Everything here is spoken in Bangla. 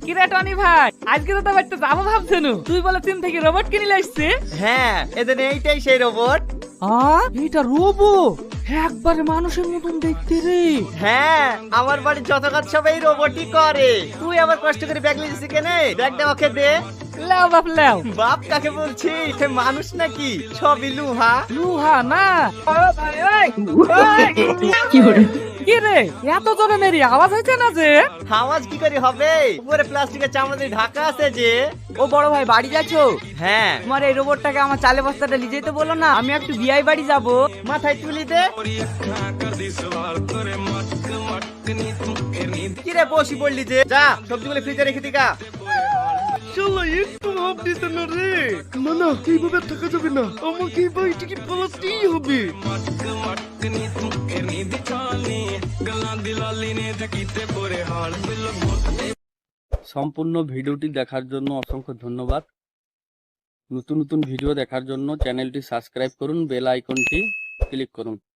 কিরে টনি ভাই, আজকে তো বাড়িতে যাবো ভাবছেন, তুই বলে চীন থেকে রোবট কিনে আসছে। হ্যাঁ, এদের এইটাই সেই রোবট। এটা রোবট একবারে মানুষের মতন দেখতে রে। হ্যাঁ, আমার বাড়ির যত কাজ সব এই রোবটই করে। তুই আবার কষ্ট করে ব্যাগ লিখেছিস কেনে? ব্যাগটা ওকে দে। লাও বাপ লাও। বাপ কাকে বলছি? সে মানুষ নাকি? সবই লুহা। লুহা না। কি রে, এত জোরে মেরি আওয়াজ হয়েছে না যে? আওয়াজ কি করে হবে? উপরে প্লাস্টিকের চামড়া দিয়ে ঢাকা আছে যে। ও বড় ভাই বাড়ি যাচ্ছ? হ্যাঁ। তোমার এই রোবটটাকে আমার চালে বস্তাটা নিয়ে যেতে বলো না, আমি একটু বিয়াই বাড়ি যাব। মাথায় তুলি দে। কিরে বসি বললি যে? যা সবজিগুলো ফ্রিজে রেখে দিগা। শালা একটু ভাব দিতে না রে। না না, এইভাবে থাকা যাবে না, আমাকে এই বাড়ি থেকে পালাতেই হবে। সম্পূর্ণ ভিডিওটি দেখার জন্য অসংখ্য ধন্যবাদ। নতুন নতুন ভিডিও দেখার জন্য চ্যানেলটি সাবস্ক্রাইব করুন, বেল আইকনটি ক্লিক করুন।